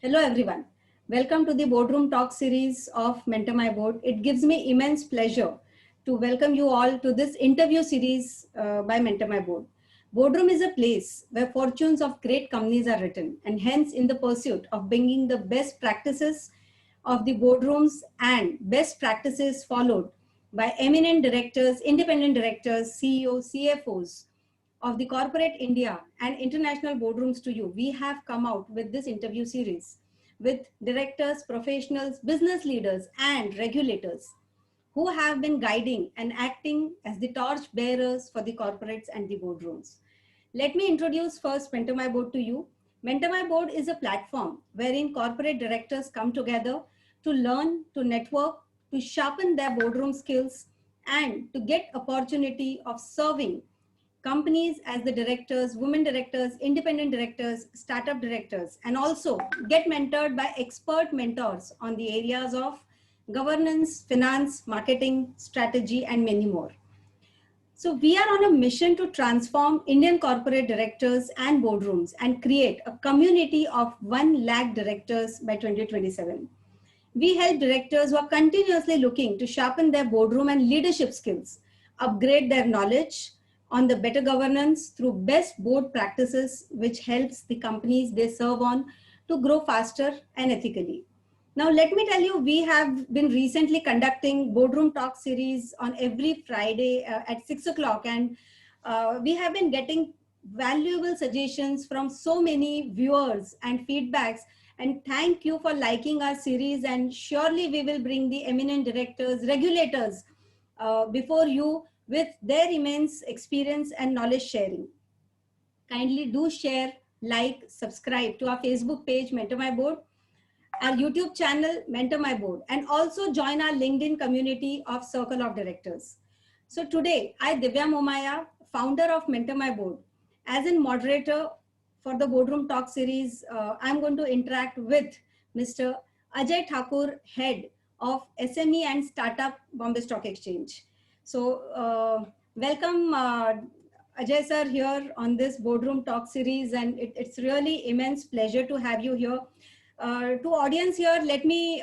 Hello everyone. Welcome to the Boardroom Talk series of Mentor My Board. It gives me immense pleasure to welcome you all to this interview series by Mentor My Board. Boardroom is a place where fortunes of great companies are written, and hence in the pursuit of bringing the best practices of the boardrooms and best practices followed by eminent directors, independent directors, CEOs, CFOs of the corporate India and international boardrooms to you, we have come out with this interview series with directors, professionals, business leaders, and regulators who have been guiding and acting as the torch bearers for the corporates and the boardrooms. Let me introduce first Mentor My Board to you. Mentor My Board is a platform wherein corporate directors come together to learn, to network, to sharpen their boardroom skills, and to get opportunity of serving companies as the directors, women directors, independent directors, startup directors, and also get mentored by expert mentors on the areas of governance, finance, marketing, strategy, and many more. So we are on a mission to transform Indian corporate directors and boardrooms and create a community of 1 lakh directors by 2027. We help directors who are continuously looking to sharpen their boardroom and leadership skills, upgrade their knowledge on the better governance through best board practices, which helps the companies they serve on to grow faster and ethically. Now, let me tell you, we have been recently conducting Boardroom Talk series on every Friday at 6 o'clock, and we have been getting valuable suggestions from so many viewers and feedbacks. And thank you for liking our series, and surely we will bring the eminent directors, regulators before you with their immense experience and knowledge sharing. Kindly do share, like, subscribe to our Facebook page, Mentor My Board, our YouTube channel, Mentor My Board, and also join our LinkedIn community of Circle of Directors. So today, I, Divya Momaya, founder of Mentor My Board, as in moderator for the Boardroom Talk series, I'm going to interact with Mr. Ajay Thakur, head of SME and Startup, Bombay Stock Exchange. So welcome Ajay sir here on this Boardroom Talk series, and it's really immense pleasure to have you here. To audience here, let me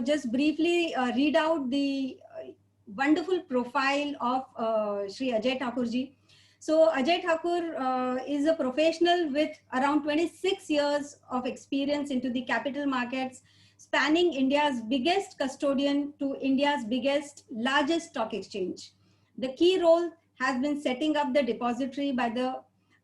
just briefly read out the wonderful profile of Shri Ajay Thakurji. So Ajay Thakur is a professional with around 26 years of experience into the capital markets, spanning India's biggest custodian to India's largest stock exchange. The key role has been setting up the depository by the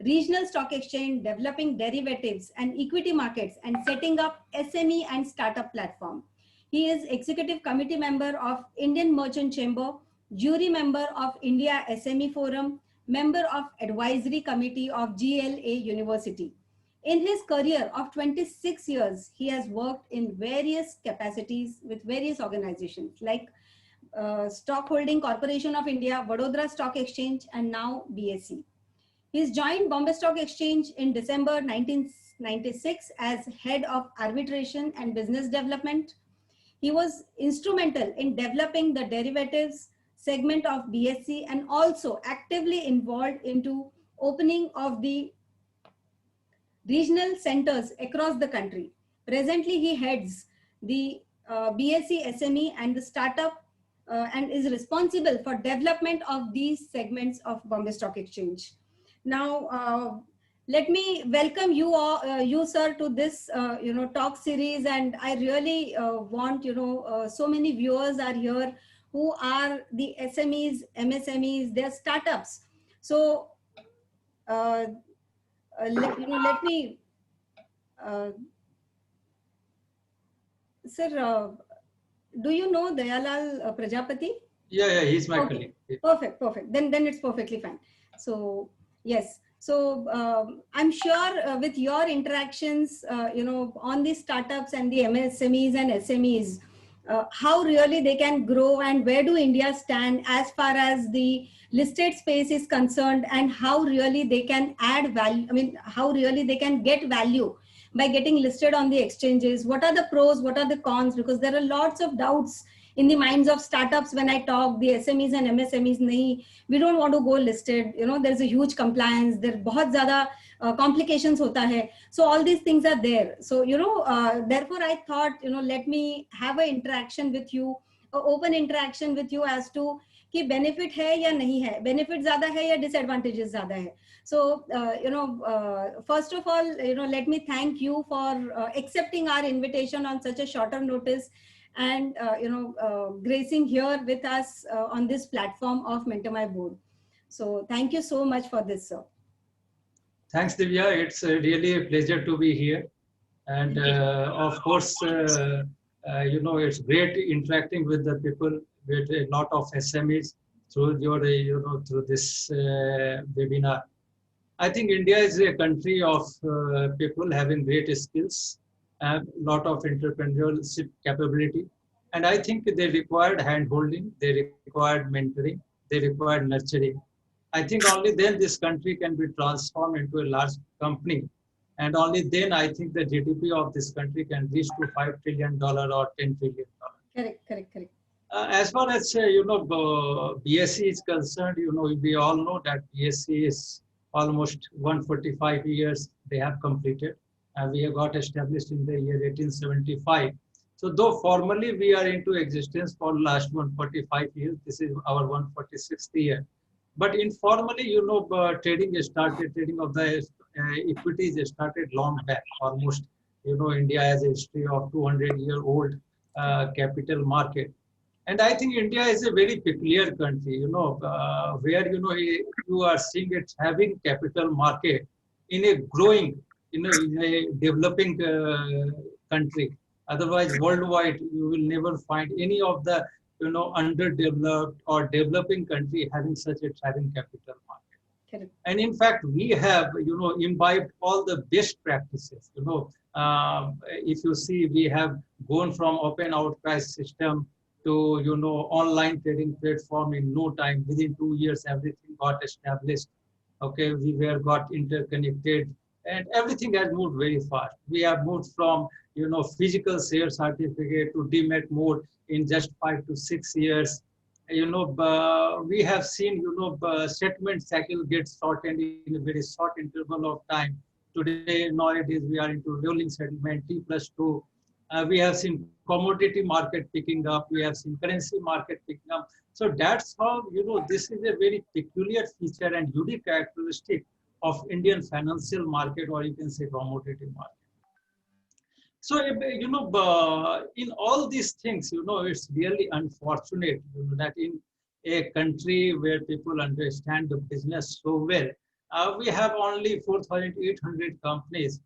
regional stock exchange, developing derivatives and equity markets, and setting up SME and startup platform. He is executive committee member of Indian Merchant Chamber, jury member of India SME Forum, member of advisory committee of GLA University. In his career of 26 years, he has worked in various capacities with various organizations like Stockholding Corporation of India, Vadodara Stock Exchange, and now BSE. He's joined Bombay Stock Exchange in December 1996 as head of arbitration and business development. He was instrumental in developing the derivatives segment of BSE and also actively involved into opening of the regional centers across the country. Presently, he heads the BSE SME and the startup and is responsible for development of these segments of Bombay Stock Exchange. Now, let me welcome you all, you sir, to this talk series, and I really want so many viewers are here who are the SMEs, MSMEs, they're startups. So let me, sir, do you know Dayalal Prajapati? Yeah, he's my Okay, colleague. perfect. Then it's perfectly fine. So yes, so I'm sure with your interactions, on the startups and the MSMEs and SMEs, how really they can grow and where do India stand as far as the listed space is concerned, and how really they can add value. I mean, how really they can get value by getting listed on the exchanges. What are the pros? What are the cons? Because there are lots of doubts in the minds of startups, when I talk, the SMEs and MSMEs, nahi, we don't want to go listed. There's a huge compliance. There bahut zyada complications hota hai. So all these things are there. So, therefore I thought, let me have an interaction with you, an open interaction with you as to कि benefit है या नहीं है, benefit ज़्यादा है या disadvantages ज़्यादा है. So, first of all, let me thank you for accepting our invitation on such a shorter notice and, gracing here with us on this platform of Mentor My Board. So thank you so much for this, sir. Thanks, Divya. It's really a pleasure to be here. And of course, it's great interacting with the people, with a lot of SMEs through your, through this webinar. I think India is a country of people having great skills, a lot of entrepreneurship capability. And I think they required hand-holding, they required mentoring, they required nurturing. I think only then this country can be transformed into a large company. And only then I think the GDP of this country can reach to $5 trillion or $10 trillion. Correct. As far as, BSc is concerned, we all know that BSc is almost 145 years they have completed. We have got established in the year 1875. So though formally we are into existence for last 145 years, this is our 146th year. But informally, trading of the equities started long back, almost, India has a history of 200-year-old capital market. And I think India is a very peculiar country, where, you are seeing it having capital market in a growing, in a developing country. Otherwise, worldwide, you will never find any of the underdeveloped or developing country having such a thriving capital market. Correct. And in fact, we have, imbibed all the best practices. If you see, we have gone from open outcry system to, online trading platform in no time. Within 2 years, everything got established. Okay, we got interconnected, and everything has moved very fast. We have moved from, physical share certificate to demat mode in just 5 to 6 years. We have seen, settlement cycle gets shortened in a very short interval of time. Today, nowadays, we are into rolling settlement, T+2. We have seen commodity market picking up. We have seen currency market picking up. So that's how, this is a very peculiar feature and unique characteristic of Indian financial market, or you can say commodity market. So, in all these things, it's really unfortunate that in a country where people understand the business so well, we have only 4,800 companies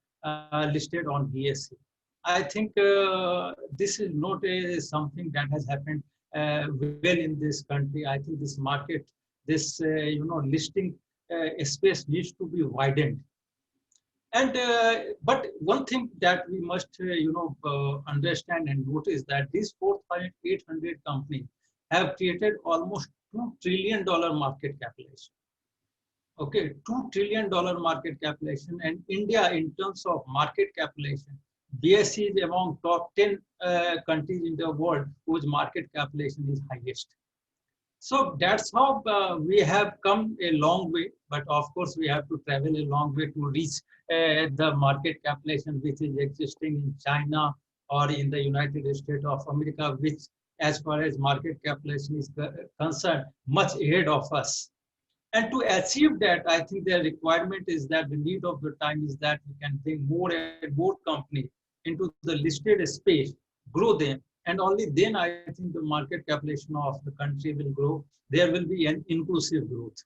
listed on BSE. I think this is not something that has happened well in this country. I think this market, this, listing space needs to be widened. And but one thing that we must understand and notice that these 4,800 companies have created almost $2 trillion market capitalization. Okay, $2 trillion market capitalization, and India in terms of market capitalization, BSE is among top 10 countries in the world whose market capitalization is highest. So that's how we have come a long way, but of course we have to travel a long way to reach the market capitalization which is existing in China or in the United States of America, which as far as market capitalization is concerned, much ahead of us. And to achieve that, I think the requirement is that the need of the time is that we can bring more and more companies into the listed space, grow them, and only then I think the market capitalization of the country will grow. There will be an inclusive growth.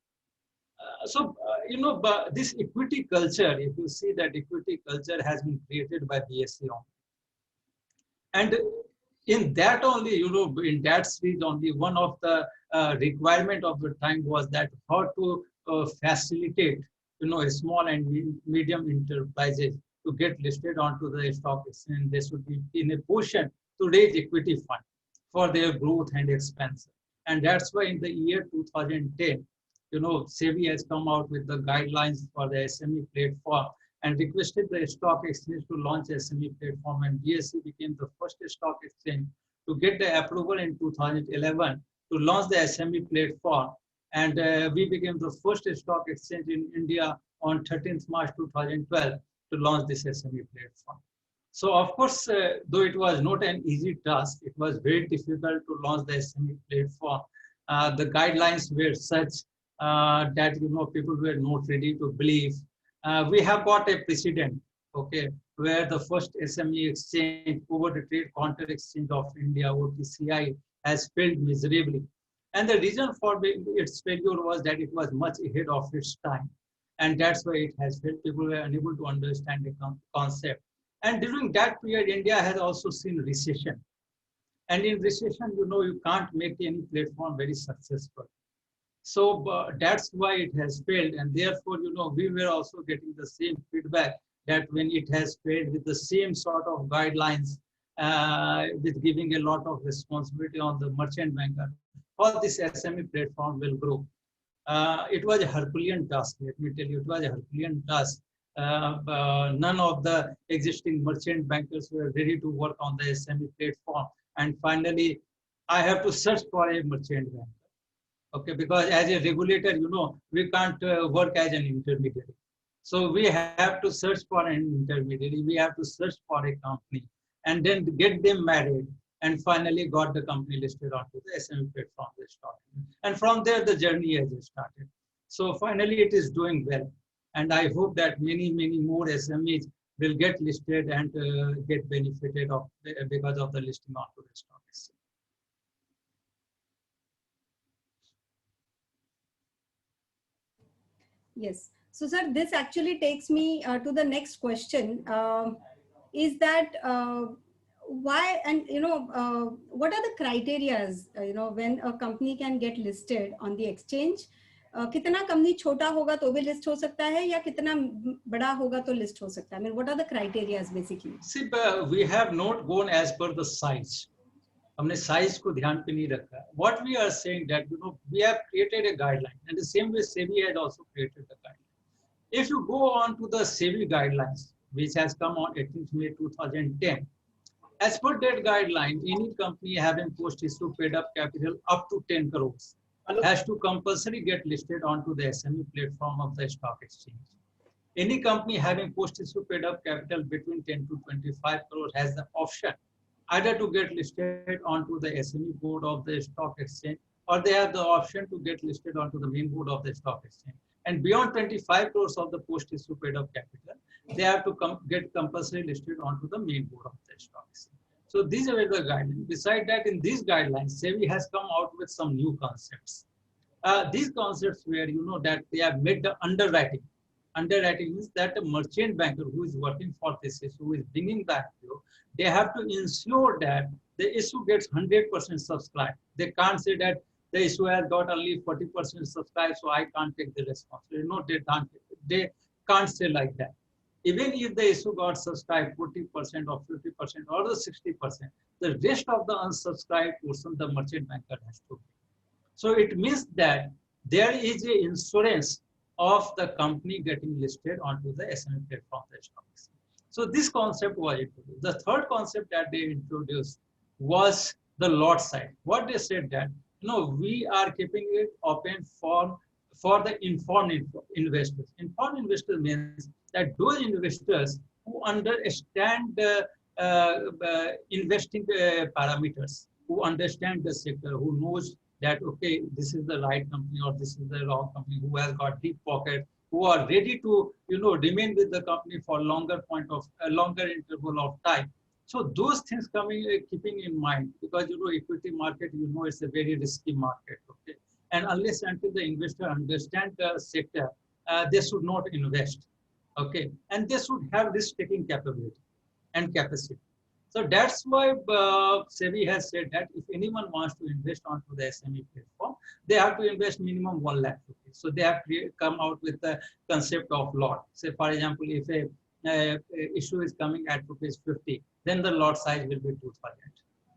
But this equity culture, if you see that equity culture has been created by BSE only. And in that only, in that series only, one of the requirement of the time was that how to facilitate, small and medium enterprises to get listed onto the stock exchange. They should be in a position to raise equity fund for their growth and expansion. And that's why in the year 2010, SEBI has come out with the guidelines for the SME platform and requested the stock exchange to launch SME platform, and BSE became the first stock exchange to get the approval in 2011 to launch the SME platform. And we became the first stock exchange in India on 13th March 2012 to launch this SME platform. So of course, though it was not an easy task, it was very difficult to launch the SME platform. The guidelines were such that people were not ready to believe. We have got a precedent, okay, where the first SME exchange, Over the Trade Counter Exchange of India, OTCI, has failed miserably. And the reason for its failure was that it was much ahead of its time. And that's why it has failed. People were unable to understand the concept. And during that period, India has also seen recession. And in recession, you can't make any platform very successful. So that's why it has failed. And therefore, we were also getting the same feedback that when it has failed with the same sort of guidelines, with giving a lot of responsibility on the merchant banker, how this SME platform will grow. It was a Herculean task, let me tell you, it was a Herculean task. None of the existing merchant bankers were ready to work on the SME platform. And finally, I have to search for a merchant banker. Okay, because as a regulator, we can't work as an intermediary. So we have to search for an intermediary. We have to search for a company and then get them married. And finally got the company listed onto the SME platform. And from there, the journey has started. So finally, it is doing well. And I hope that many, many more SMEs will get listed and get benefited of because of the listing onto the stock exchange. Yes. So, sir, this actually takes me to the next question. Is that why, and what are the criterias, when a company can get listed on the exchange? कितना company छोटा होगा तो भी list हो सकता है या कितना बड़ा होगा तो लिस्ट हो सकता है? I mean, what are the criterias basically? See, we have not gone as per the size. हमने size को ध्यान पे नहीं रखा. What we are saying that we have created a guideline, and the same way SEBI has also created a guideline. If you go on to the SEBI guidelines, which has come on 18th May 2010, as per that guideline, any company having post-issue paid-up capital up to 10 crores has to compulsory get listed onto the SME platform of the stock exchange. Any company having post-issue paid-up capital between 10 to 25 crores has the option either to get listed onto the SME board of the stock exchange, or they have the option to get listed onto the main board of the stock exchange. And beyond 25 crores of the post-issue paid-up capital, they have to get compulsory listed onto the main board of the stock exchange. So these are the guidelines. Besides that, in these guidelines, SEBI has come out with some new concepts. These concepts where that they have made the underwriting. Underwriting means that a merchant banker who is working for this issue, who is bringing the IPO, they have to ensure that the issue gets 100% subscribed. They can't say that the issue has got only 40% subscribed, so I can't take the responsibility. No, they can't say like that. Even if the issue got subscribed 40% or 50% or the 60%, the rest of the unsubscribed portion the merchant banker has to pay. So it means that there is a insurance of the company getting listed onto the SME platform. So this concept was introduced. The third concept that they introduced was the lot size. What they said that, we are keeping it open for the informed investors. Informed investors means that those investors who understand the investing parameters, who understand the sector, who knows that, okay, this is the right company or this is the wrong company, who has got deep pocket, who are ready to, remain with the company for a longer interval of time. So those things keeping in mind, because, equity market, it's a very risky market, okay? And unless until the investor understands the sector, they should not invest, okay? And they should have risk-taking capability and capacity. So that's why SEBI has said that if anyone wants to invest onto the SME platform, they have to invest minimum 1 lakh rupees. So they have come out with the concept of lot. Say, for example, if a issue is coming at rupees 50, then the lot size will be 2,000.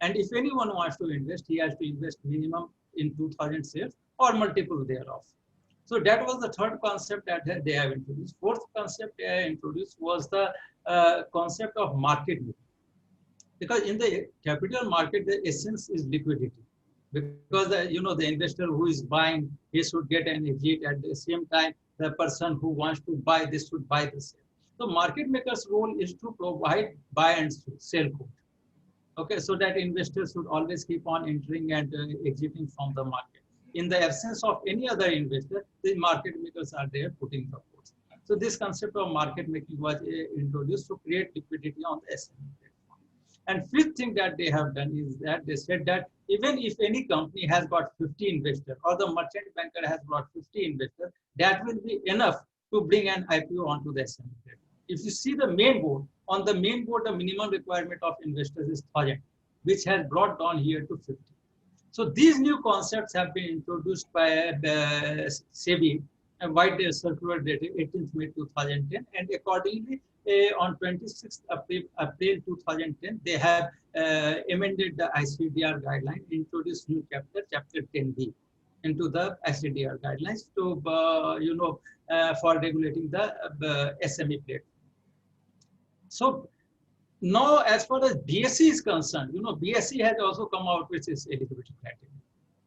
And if anyone wants to invest, he has to invest minimum in 2,000 shares or multiple thereof. So that was the third concept that they have introduced. Fourth concept they have introduced was the concept of market making. Because in the capital market, the essence is liquidity. Because the investor who is buying, he should get an exit at the same time. The person who wants to buy this should buy the same. So market maker's role is to provide buy and sell code. Okay, so that investors should always keep on entering and exiting from the market. In the absence of any other investor, the market makers are there putting the codes. So this concept of market making was introduced to create liquidity on the SME platform. And fifth thing that they have done is that they said that even if any company has got 50 investors or the merchant banker has got 50 investors, that will be enough to bring an IPO onto the SME platform. If you see the main board, on the main board, the minimum requirement of investors is 1,000, which has brought down here to 50. So these new concepts have been introduced by SEBI, a white circular dated 18th May 2010, and accordingly, on 26th April 2010, they have amended the ICDR guideline, introduced new chapter 10B, into the ICDR guidelines to for regulating the SME platform. So now, as far as BSE is concerned, BSE has also come out with its eligibility criteria.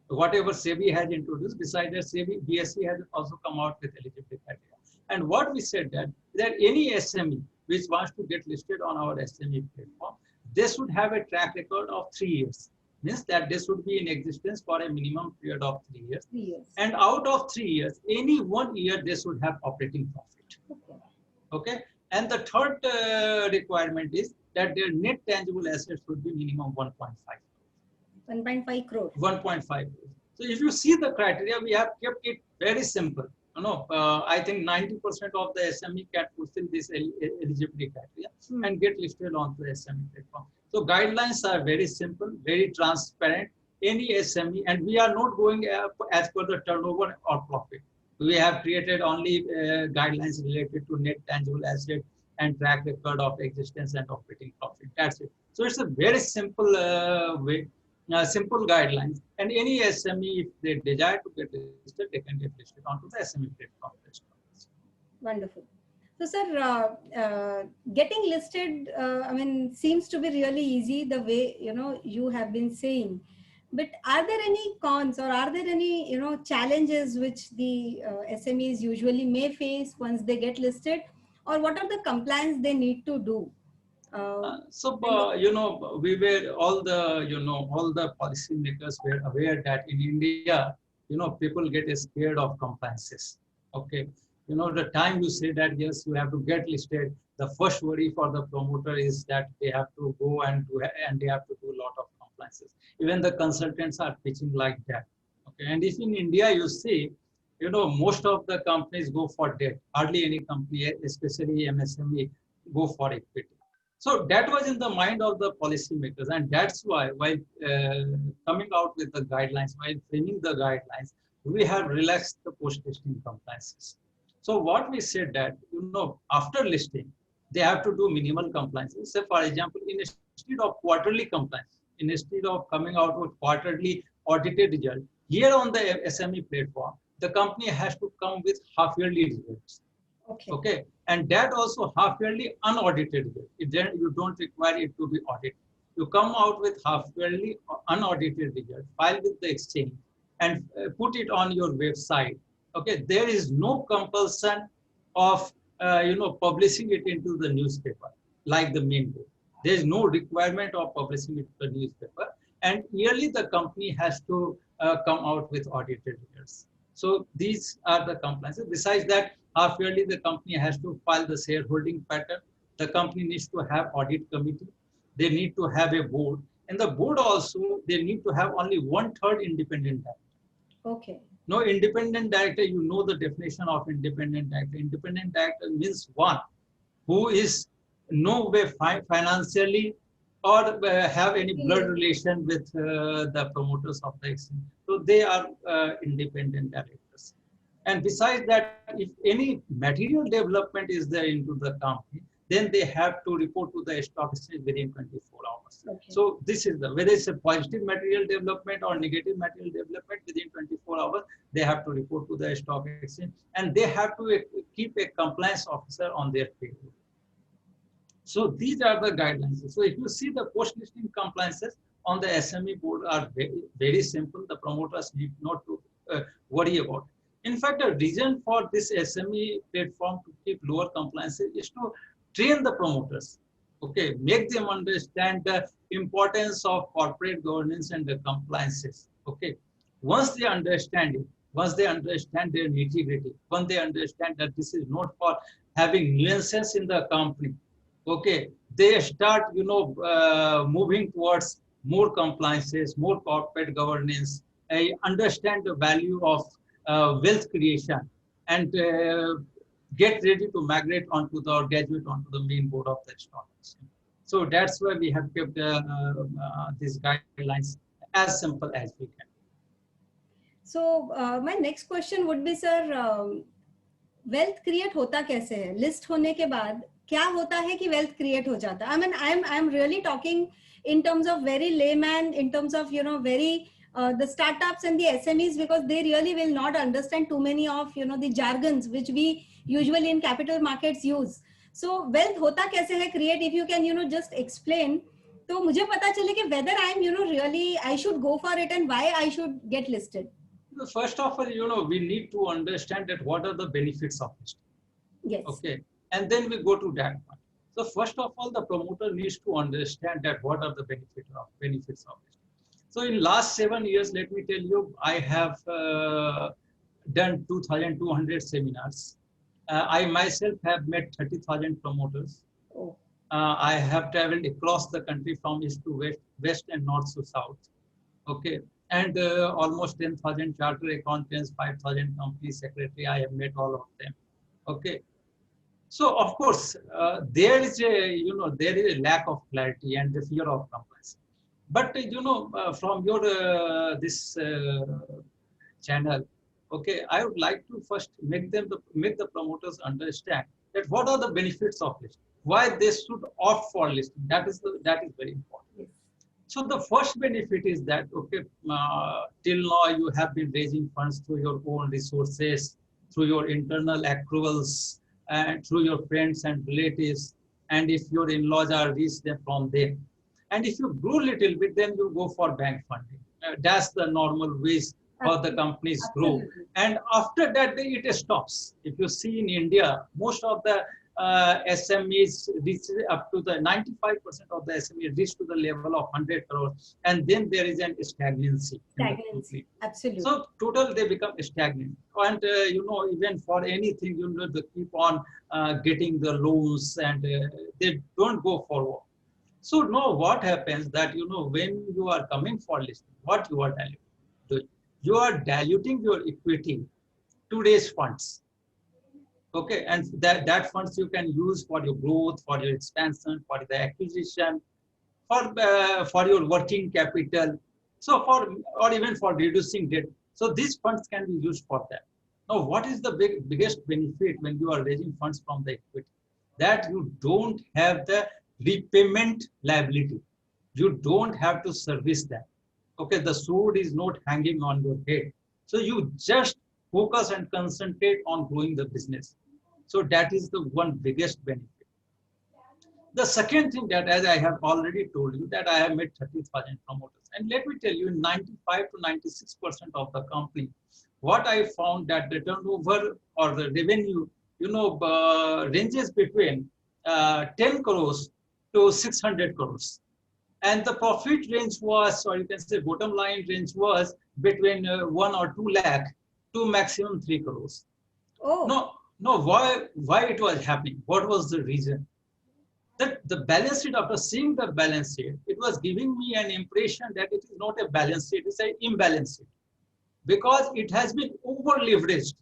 Whatever SEBI has introduced, besides that, BSE has also come out with eligibility criteria. And what we said that any SME which wants to get listed on our SME platform, they should have a track record of 3 years. Means that they should be in existence for a minimum period of 3 years. 3 years. And out of 3 years, any 1 year they should have operating profit. Okay. And the third requirement is that their net tangible assets should be minimum 1.5. 1.5 crore. 1.5 crore. So if you see the criteria, we have kept it very simple. I think 90% of the SME can fulfill this eligibility criteria and get listed on the SME platform. So guidelines are very simple, very transparent. Any SME, and we are not going as per the turnover or profit. We have created only guidelines related to net tangible asset and track record of existence and operating profit. That's it. So it's a very simple way, simple guidelines. And any SME, if they desire to get listed, they can get listed onto the SME platform. Wonderful. So, sir, getting listed, seems to be really easy the way, you have been saying. But are there any cons or are there any, challenges which the SMEs usually may face once they get listed? Or what are the compliance they need to do? We were all the policymakers were aware that in India, people get scared of compliances. Okay. The time you say that, yes, you have to get listed, the first worry for the promoter is that they have to go and they have to do a lot of compliances. Even the consultants are pitching like that. Okay. And if in India you see, most of the companies go for debt. Hardly any company, especially MSME, go for equity. So that was in the mind of the policymakers, and that's why, while coming out with the guidelines, while framing the guidelines, we have relaxed the post-listing compliances. So what we said that, after listing, they have to do minimal compliances. So for example, instead of quarterly compliance, instead of coming out with quarterly audited result, here on the SME platform, the company has to come with half-yearly results. Okay. And that also half-yearly unaudited result. You don't require it to be audited. You come out with half-yearly unaudited result, file with the exchange, and put it on your website. Okay, there is no compulsion of publishing it into the newspaper like the main board. There is no requirement of publishing it to the newspaper, and yearly the company has to come out with audited results. So these are the compliances. Besides that, half yearly the company has to file the shareholding pattern. The company needs to have audit committee. They need to have a board, and the board also they need to have only 1/3 independent director. Okay. No independent director, you know the definition of independent director. Independent director means one who is no way financially or have any blood relation with the promoters of the exchange. So they are independent directors. And besides that, if any material development is there into the company, then they have to report to the stock exchange within 24 hours. Okay. So this is whether it's a positive material development or negative material development within 24 hours, they have to report to the stock exchange, and they have to keep a compliance officer on their payroll. So these are the guidelines. So if you see the post-listing compliances on the SME board are very, very simple. The promoters need not to worry about. In fact, the reason for this SME platform to keep lower compliances is to train the promoters. Okay, make them understand the importance of corporate governance and the compliances. Okay, once they understand it, once they understand their nitty-gritty, once they understand that this is not for having nuances in the company, okay, they start moving towards more compliances, more corporate governance. I understand the value of wealth creation, and get ready to migrate onto the or graduate onto the main board of the stock exchange. So that's why we have kept these guidelines as simple as we can. So my next question would be, sir, wealth create होता कैसे है? List होने के बाद क्या होता है कि वेल्थ क्रिएट हो जाता है? I am really talking in terms of very layman, in terms of very the startups and the SMEs, because they really will not understand too many of the jargons which we usually in capital markets use. So wealth hota kaise hai create, if you can just explain, तो मुझे पता चले कि whether I am really I should go for it and why I should get listed. First of all, we need to understand that what are the benefits of listing. Yes. Okay, and then we go to that one. So first of all, the promoter needs to understand that what are the benefits of listing. So in last 7 years, let me tell you, I have done 2,200 seminars. I myself have met 30,000 promoters. Oh. I have traveled across the country from east to west and north to south. Okay, and almost 10,000 charter accountants, 5,000 company secretary. I have met all of them. Okay. So of course, there is a lack of clarity and the fear of compliance. But from your this channel, okay, I would like to first make the promoters understand that what are the benefits of listing, why they should opt for listing. That is very important. Yes. So the first benefit is that, okay, till now you have been raising funds through your own resources, through your internal accruals, and through your friends and relatives, and if your in-laws are rich, then from them. And if you grow little bit, then you go for bank funding. That's the normal ways how the companies grow. And after that, it stops. If you see in India, most of the SMEs reach up to the 95% of the SMEs reach to the level of 100 crores, and then there is an stagnancy. Stagnancy, absolutely. So total they become stagnant, and even for anything they keep on getting the loans, and they don't go forward. So now what happens that when you are coming for listing, what you are diluting? You are diluting your equity to raise funds. Okay, and that funds you can use for your growth, for your expansion, for the acquisition, for your working capital, so or even for reducing debt. So these funds can be used for that. Now, what is the biggest benefit when you are raising funds from the equity? That you don't have the repayment liability. You don't have to service that. Okay, the sword is not hanging on your head. So you just focus and concentrate on growing the business. So that is the one biggest benefit. The second thing that, as I have already told you, that I have met 30,000 promoters. And let me tell you, 95 to 96% of the company, what I found that the turnover or the revenue, ranges between 10 crores to 600 crores. And the profit range was, or you can say bottom line range was between 1 or 2 lakh to maximum 3 crores. Oh. No, why it was happening? What was the reason? That the balance sheet, after seeing the balance sheet, it was giving me an impression that it is not a balance sheet, it's an imbalance sheet. Because it has been over leveraged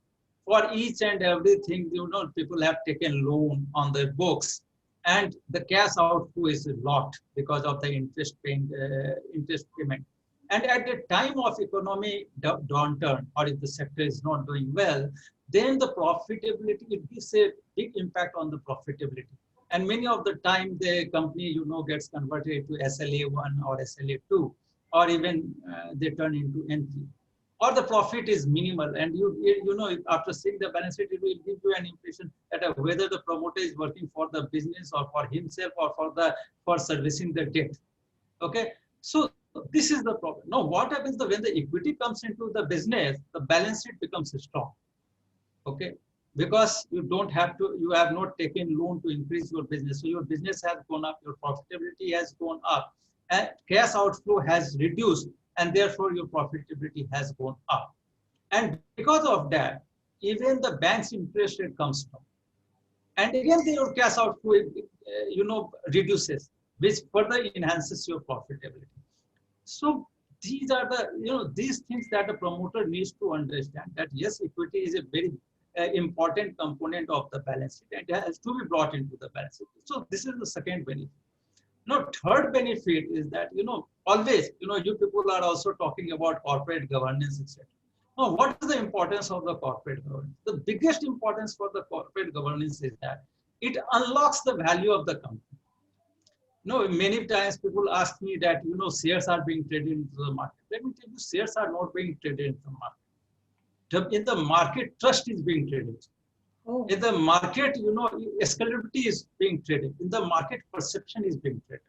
for each and everything. People have taken loan on their books, and the cash outflow is a lot because of the interest payment. And at the time of economic downturn, or if the sector is not doing well, then the profitability, it gives a big impact on the profitability. And many of the time the company, gets converted to SLA1 or SLA2, or even they turn into NP. or the profit is minimal, and you know, after seeing the balance sheet, it will give you an impression that whether the promoter is working for the business or for himself or for servicing the debt. Okay, so this is the problem. Now what happens when the equity comes into the business, the balance sheet becomes strong. Okay, because you have not taken loan to increase your business, so your business has gone up, your profitability has gone up, and cash outflow has reduced, and therefore your profitability has gone up. And because of that, even the bank's interest rate comes down, and again your cash outflow reduces, which further enhances your profitability. So these are the these things that the promoter needs to understand, that yes, equity is a very important component of the balance sheet and it has to be brought into the balance sheet. So this is the second benefit. Now third benefit is that always you people are also talking about corporate governance, etc. Now what is the importance of the corporate governance? The biggest importance for the corporate governance is that it unlocks the value of the company. No, many times people ask me that, shares are being traded into the market. Let me tell you, shares are not being traded into the market. In the market, trust is being traded. Oh. In the market, scalability is being traded. In the market, perception is being traded.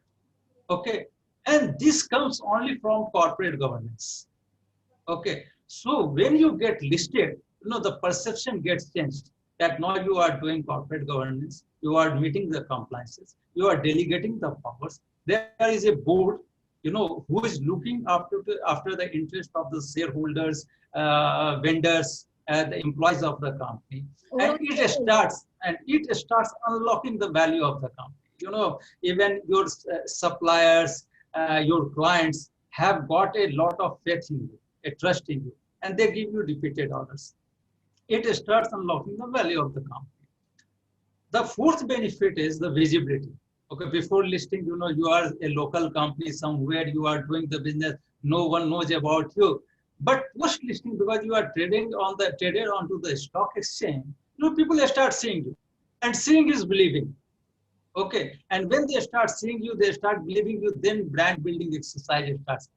Okay. And this comes only from corporate governance. Okay. So when you get listed, the perception gets changed, that now you are doing corporate governance, you are meeting the compliances, you are delegating the powers. There is a board, who is looking after the interest of the shareholders, vendors, the employees of the company, and it starts unlocking the value of the company. Even your suppliers, your clients have got a lot of faith in you, a trust in you, and they give you repeated orders. It starts unlocking the value of the company. The fourth benefit is the visibility. Okay, before listing, you are a local company somewhere, you are doing the business, no one knows about you. But post listing, because you are traded onto the stock exchange, people start seeing you, and seeing is believing. Okay, and when they start seeing you, they start believing you, then brand building exercise starts.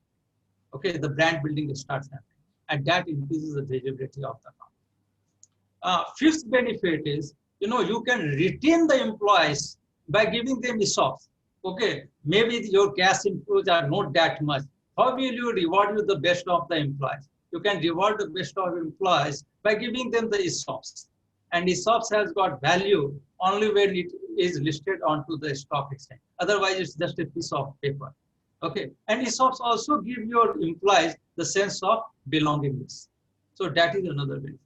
Okay, the brand building starts happening, and that increases the visibility of the company. Fifth benefit is, you can retain the employees by giving them ESOPs. Okay, maybe your cash inflows are not that much. How will you reward the best of the employees? You can reward the best of employees by giving them the ESOPs. And ESOPs has got value only when it is listed onto the stock exchange. Otherwise, it's just a piece of paper. Okay, and ESOPs also give your employees the sense of belongingness. So that is another benefit.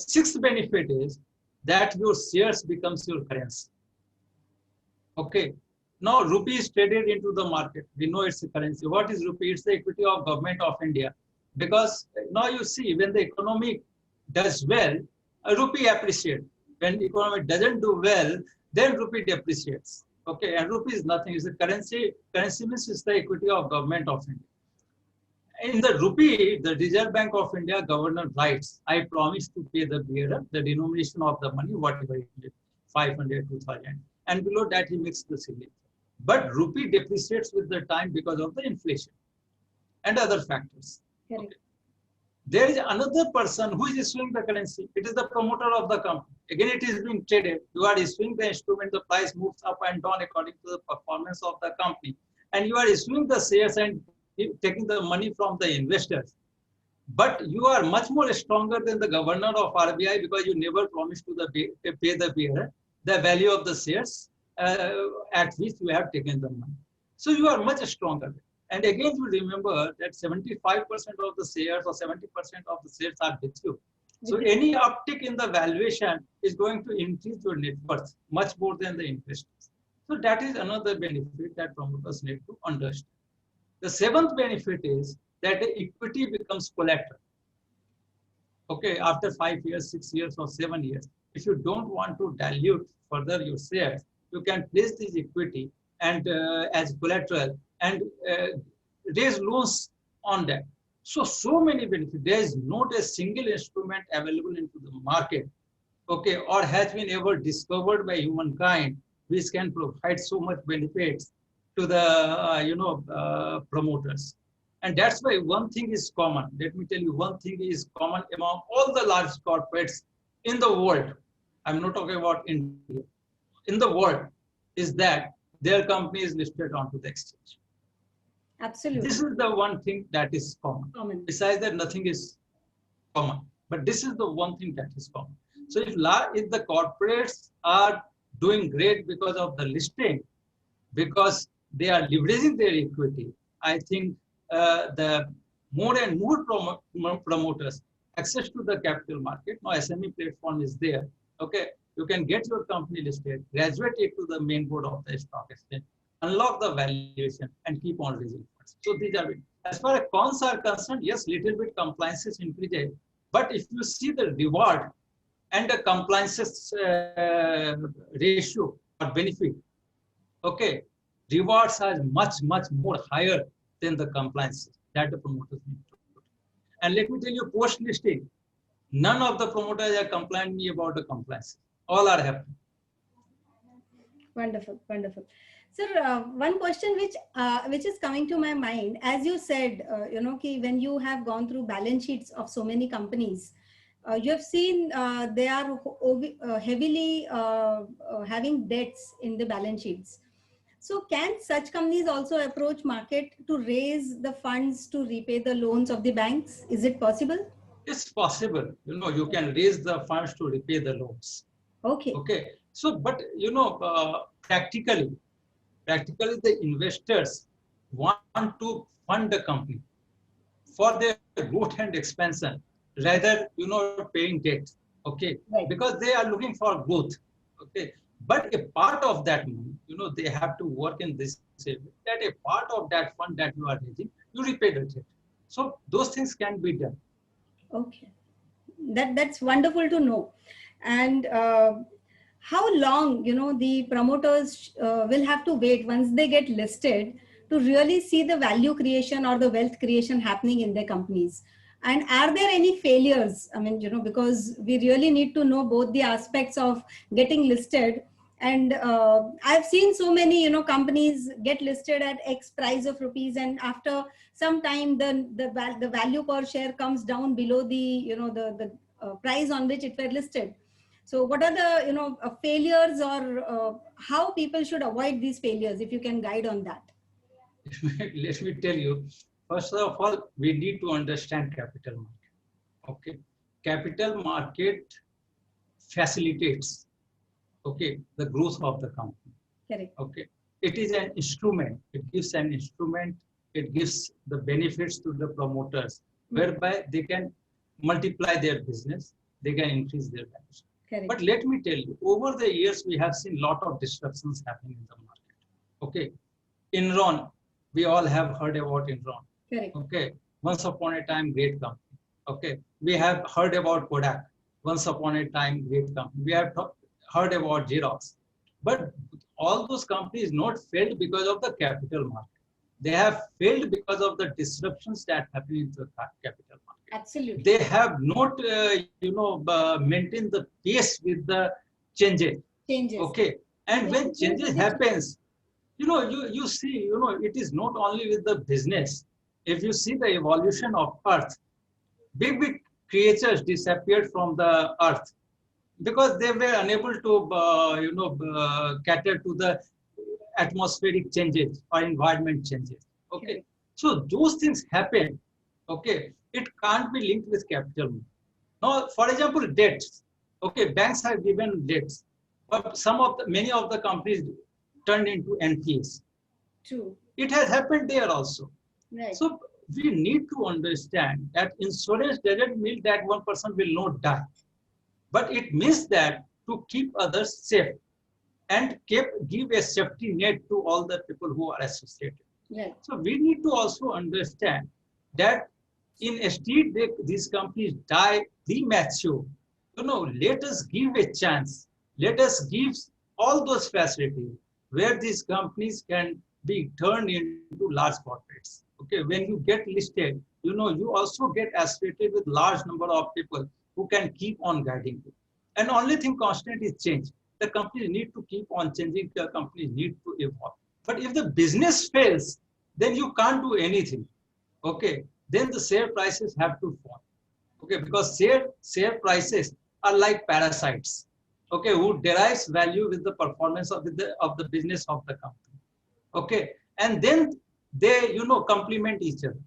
Sixth benefit is that your shares becomes your currency. Okay, now rupee is traded into the market. We know it's a currency. What is rupee? It's the equity of government of India. Because now you see, when the economy does well, rupee appreciates. When the economy doesn't do well, then rupee depreciates. Okay, and rupee is nothing. It's a currency. Currency means it's the equity of government of India. In the rupee, the Reserve Bank of India governor writes, I promise to pay the bearer the denomination of the money, whatever it is, 500, 2000. And below that, he makes the signature. But rupee depreciates with the time because of the inflation and other factors. Okay. There is another person who is issuing the currency. It is the promoter of the company. Again, it is being traded. You are issuing the instrument, the price moves up and down according to the performance of the company. And you are issuing the shares and taking the money from the investors. But you are much more stronger than the governor of RBI, because you never promised to pay the bearer the value of the shares at which you have taken the money. So you are much stronger. And again, you remember that 75% of the shares or 70% of the shares are with you. So any uptick in the valuation is going to increase your net worth much more than the investors. So that is another benefit that promoters need to understand. The seventh benefit is that the equity becomes collateral. Okay, after 5 years, 6 years, or 7 years, if you don't want to dilute further your shares, you can place this equity and as collateral and raise loans on that. So many benefits. There is not a single instrument available into the market, okay, or has been ever discovered by humankind, which can provide so much benefits to the promoters. And that's why one thing is common. Let me tell you, one thing is common among all the large corporates in the world. I'm not talking about India. In the world, is that their company is listed onto the exchange. Absolutely. This is the one thing that is common. Besides that, nothing is common. But this is the one thing that is common. So if the corporates are doing great because of the listing, because they are leveraging their equity, I think the more and more promoters access to the capital market. Now SME platform is there. Okay, you can get your company listed, graduate it to the main board of the stock exchange, unlock the valuation, and keep on raising funds. So these are it. As far as cons are concerned, yes, little bit compliances increase, but if you see the reward and the compliances ratio or benefit, okay, rewards are much more higher than the compliances that the promoters need to do. And let me tell you, post listing, none of the promoters are complaining me about the compliance. All are happy. Wonderful, wonderful. Sir, one question which is coming to my mind, as you said, when you have gone through balance sheets of so many companies, you have seen they are heavily having debts in the balance sheets. So can such companies also approach market to raise the funds to repay the loans of the banks? Is it possible? It's possible. You can raise the funds to repay the loans. Okay. Okay. So, but practically the investors want to fund the company for their growth and expansion, rather paying debt. Okay, right. Because they are looking for growth. Okay, but a part of that money, they have to work in this way that a part of that fund that you are raising, you repay the debt. So those things can be done. Okay, that's wonderful to know. And how long the promoters will have to wait once they get listed to really see the value creation or the wealth creation happening in their companies? And are there any failures? I mean, because we really need to know both the aspects of getting listed. And I've seen so many companies get listed at X price of rupees, and after some time the value per share comes down below the the price on which it were listed. So what are the failures, or how people should avoid these failures, if you can guide on that? Let me tell you, first of all, we need to understand capital market. Okay, capital market facilitates, okay, the growth of the company. Correct. Okay, it is an instrument. It gives an instrument. It gives the benefits to the promoters, whereby they can multiply their business. They can increase their values. Correct. But let me tell you, over the years, we have seen a lot of disruptions happening in the market. Okay, Enron, we all have heard about Enron. Correct. Okay, once upon a time, great company. Okay, we have heard about Kodak. Once upon a time, great company. We have heard about Xerox. But all those companies not failed because of the capital market. They have failed because of the disruptions that happen in the capital market. Absolutely. They have not, maintained the pace with the changes. Okay, and when changes happens, you see, it is not only with the business. If you see the evolution of Earth, big creatures disappeared from the Earth because they were unable to, cater to the atmospheric changes or environment changes. Okay, so those things happen. Okay, it can't be linked with capital. Now, for example, debts. Okay, banks have given debts, but many of the companies turned into NPAs. True. It has happened there also. Right. So we need to understand that insurance doesn't mean that one person will not die, but it means that to keep others safe and give a safety net to all the people who are associated. Right. So we need to also understand that instead these companies die premature. Let us give a chance. Let us give all those facilities where these companies can be turned into large corporates. Okay, when you get listed, you also get associated with large number of people who can keep on guiding you. And only thing constant is change. The companies need to keep on changing. The companies need to evolve. But if the business fails, then you can't do anything. okay, then the share prices have to fall. Okay, because share prices are like parasites, okay, who derives value with the performance of the business of the company. Okay, and then they complement each other.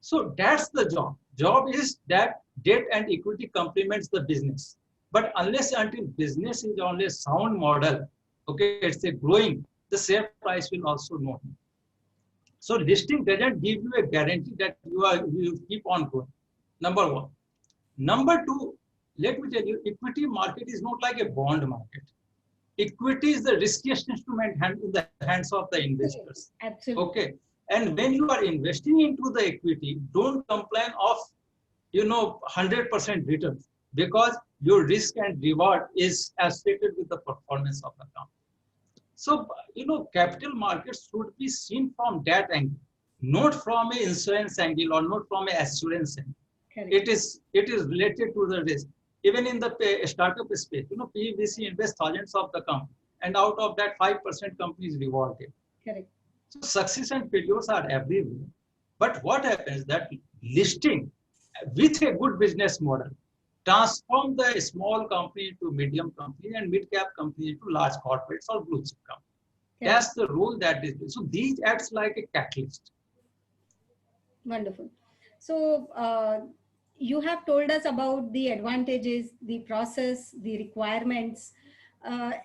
So that's the job. Job is that debt and equity complements the business. But unless until business is on a sound model, okay, it's a growing, the share price will also not. So listing doesn't give you a guarantee that you keep on growing. Number one. Number two, let me tell you, equity market is not like a bond market. Equity is the riskiest instrument in the hands of the investors. Absolutely. Okay. And when you are investing into the equity, don't complain of 100% returns, because your risk and reward is associated with the performance of the company. So capital markets should be seen from that angle, not from an insurance angle or not from an assurance angle. Correct. It is related to the risk. Even in the startup space, PVC invests thousands of the company, and out of that 5% company is rewarded. Correct. So success and failures are everywhere. But what happens that listing with a good business model transform the small company to medium company and mid cap company to large corporates or blue chip company. Correct. That's the role that is. So these acts like a catalyst. Wonderful. So you have told us about the advantages, the process, the requirements.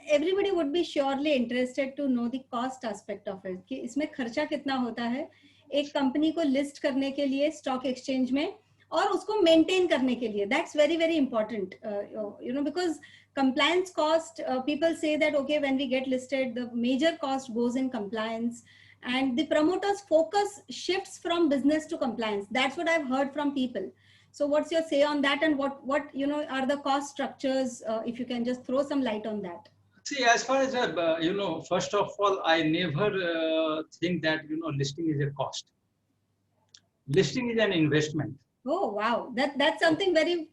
Everybody would be surely interested to know the cost aspect of it. कि इसमें खर्चा कितना होता है एक company को list करने के लिए स्टॉक एक्सचेंज में और उसको मेंटेन करने के लिए. That's very, very important. Because compliance cost, people say that, okay, when we get listed, the major cost goes in compliance. And the promoters' focus shifts from business to compliance. That's what I've heard from people. So what's your say on that, and what are the cost structures? If you can just throw some light on that. See, as far as first of all, I never think that listing is a cost. Listing is an investment. Oh wow, that's something very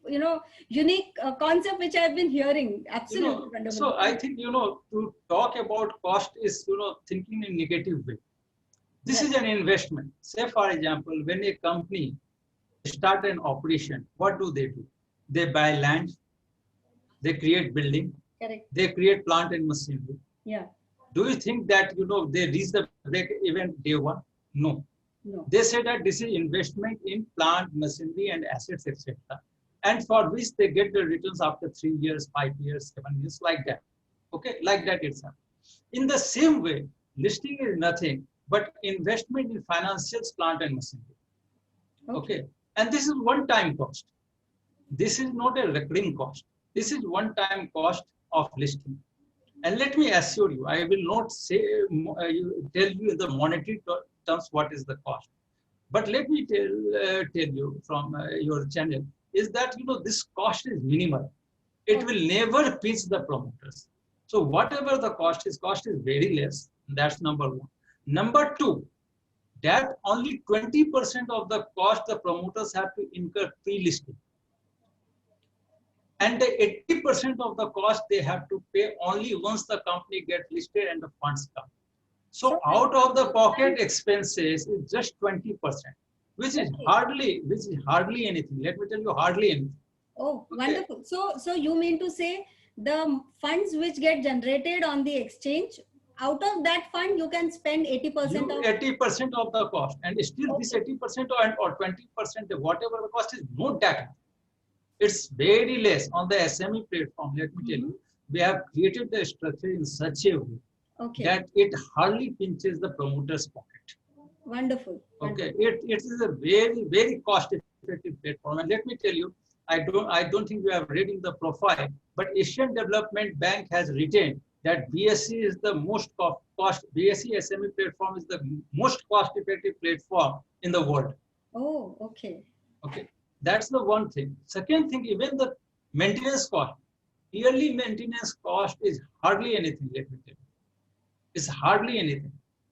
unique concept which I've been hearing. Absolutely wonderful. So I think to talk about cost is thinking in negative way. This is an investment. Say for example, when a company start an operation, what do? They buy land, they create building, correct, they create plant and machinery. Yeah. Do you think that they reach the break even day one? No. No. They say that this is investment in plant, machinery, and assets, etc. And for which they get the returns after 3 years, 5 years, 7 years, like that. Okay, like that itself. In the same way, listing is nothing but investment in financials, plant, and machinery. Okay. And this is one-time cost. This is not a recurring cost. This is one-time cost of listing. And let me assure you, I will not say tell you in the monetary terms what is the cost. But let me tell you from your channel is that this cost is minimal. It will never pinch the promoters. So whatever the cost is very less. That's number one. Number two, that only 20% of the cost the promoters have to incur pre-listing. And the 80% of the cost they have to pay only once the company gets listed and the funds come. So out of the pocket expenses is just 20%, which is hardly anything. Let me tell you, hardly anything. Oh, wonderful. So you mean to say the funds which get generated on the exchange, out of that fund you can spend 80% of 80% of the cost, and still this 80% or 20%, whatever the cost is, not that. It's very less on the SME platform. Let me tell you, we have created the structure in such a way that it hardly pinches the promoter's pocket. Wonderful. Okay, it is a very, very cost-effective platform. And let me tell you, I don't think you have read in the profile, but Asian Development Bank has written that BSE is the most BSE SME platform is the most cost-effective platform in the world. Oh, okay. Okay, that's the one thing. Second thing, even the maintenance cost, yearly maintenance cost is hardly anything. Let me tell you, it's hardly anything.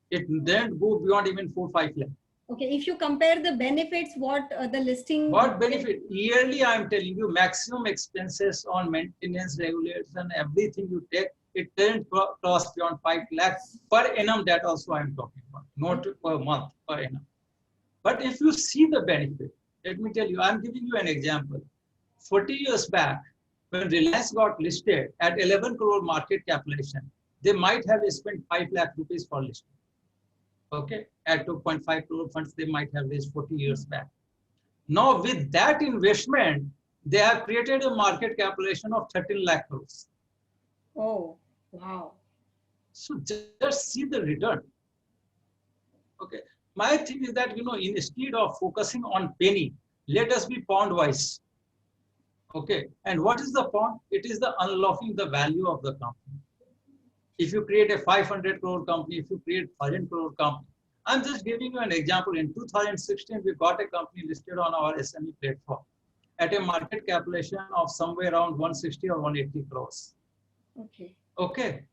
It doesn't go beyond even 4-5 lakhs. Okay, if you compare the benefits, what the listing... What benefit? Yearly, I'm telling you, maximum expenses on maintenance, regulation, everything you take, it doesn't cross beyond 5 lakhs per annum. That also I'm talking about, not per month, per annum. But if you see the benefit, let me tell you, I'm giving you an example. 40 years back, when Reliance got listed at 11 crore market capitalization, they might have spent 5 lakh rupees for listing. Okay, at 2.5 crore funds, they might have raised 40 years back. Now, with that investment, they have created a market capitalization of 13 lakh crores. Oh, wow. So just see the return. Okay, my thing is that, instead of focusing on penny, let us be pound wise. Okay, and what is the pound? It is the unlocking the value of the company. If you create a 500 crore company, if you create 1,000 crore company, I'm just giving you an example. In 2016, we got a company listed on our SME platform at a market capitalization of somewhere around 160 or 180 crores. Okay. Okay.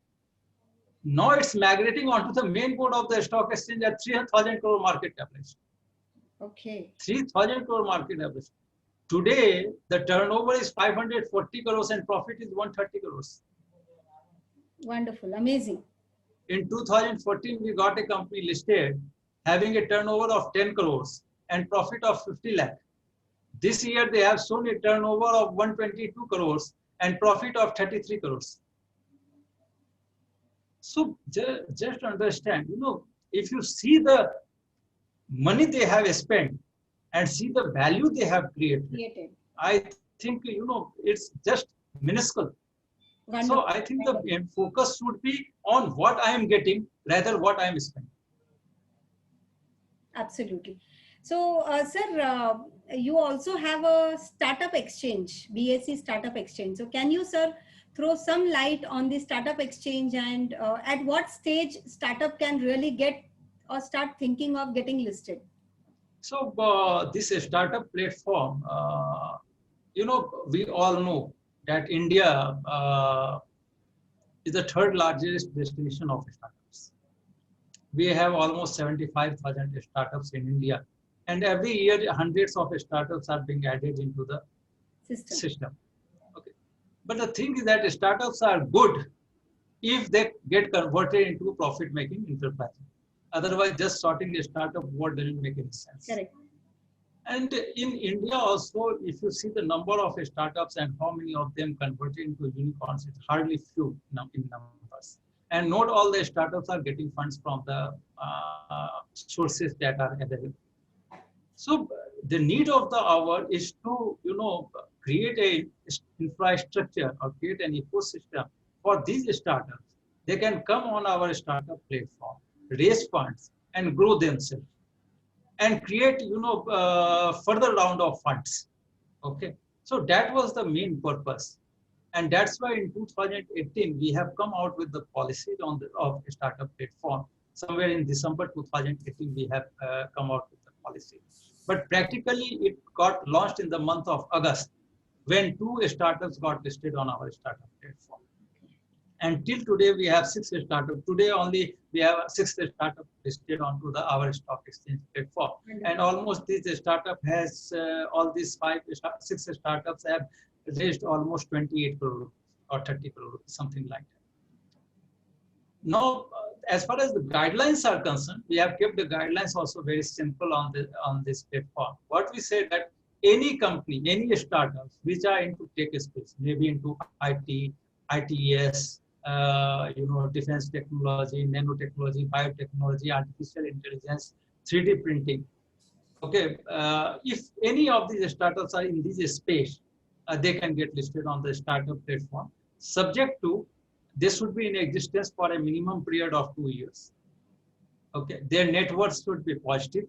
Now it's migrating onto the main board of the stock exchange at 3,000 crore market capitalization. Okay. 3,000 crore market capitalization. Today, the turnover is 540 crores and profit is 130 crores. Wonderful. Amazing. In 2014, we got a company listed having a turnover of 10 crores and profit of 50 lakh. This year, they have shown a turnover of 122 crores and profit of 33 crores. So just understand, if you see the money they have spent and see the value they have created. I think, it's just minuscule. Wonderful. So I think the focus should be on what I am getting rather what I am spending. Absolutely. So, sir, you also have a startup exchange, BSC Startup Exchange. So can you, sir, throw some light on the startup exchange and at what stage startup can really get or start thinking of getting listed? So this startup platform, we all know that India is the third largest destination of startups. We have almost 75,000 startups in India. And every year, hundreds of startups are being added into the system. Okay. But the thing is that startups are good if they get converted into profit-making enterprise. Otherwise, just starting a startup, what doesn't make any sense. Correct. And in India also, if you see the number of startups and how many of them converted into unicorns, it's hardly few in numbers. And not all the startups are getting funds from the sources that are available. So the need of the hour is to, create a infrastructure or create an ecosystem for these startups. They can come on our startup platform, raise funds, and grow themselves, and create, further round of funds. Okay, so that was the main purpose, and that's why in 2018 we have come out with the policy of startup platform. Somewhere in December 2018 we have come out with the policy, but practically it got launched in the month of August when 2 startups got listed on our startup platform. And till today, we have 6 startups. Today only we have 6 startups listed onto our stock exchange platform. And almost this startup has, all these 6 startups have raised almost 28 crore or 30 crore, something like that. Now, as far as the guidelines are concerned, we have kept the guidelines also very simple on this platform. What we say that any company, any startups which are into tech space, maybe into IT, ITES, defense technology, nanotechnology, biotechnology, artificial intelligence, 3D printing. Okay, if any of these startups are in this space, they can get listed on the startup platform, subject to they should be in existence for a minimum period of 2 years. Okay, their net worth should be positive,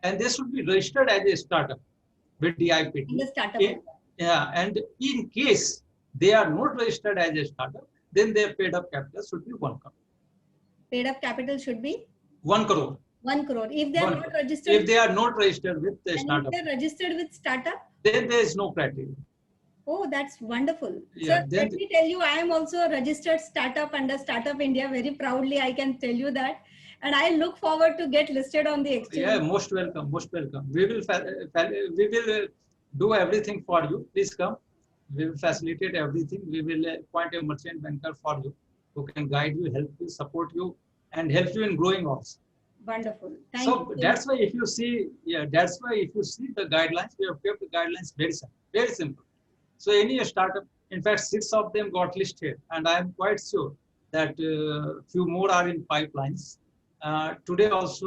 and they should be registered as a startup with DIPT. In the startup. Yeah, and in case they are not registered as a startup, then their paid up capital should be 1 crore. Paid up capital should be 1 crore. 1 crore. If they are not registered. If they are not registered with the startup. If they are registered with startup, then there is no criteria. Oh, that's wonderful. Yeah, so let me tell you, I am also a registered startup under Startup India. Very proudly, I can tell you that. And I look forward to get listed on the exchange. Yeah, most welcome, most welcome. We will do everything for you. Please come. We will facilitate everything. We will appoint a merchant banker for you who can guide you, help you, support you, and help you in growing also. Wonderful. Thank you So so much. that's why if you see, yeah, that's why if you see the guidelines, we have kept the guidelines very simple, very simple. So any startup, in fact, 6 of them got listed, and I am quite sure that few more are in pipelines. Today also,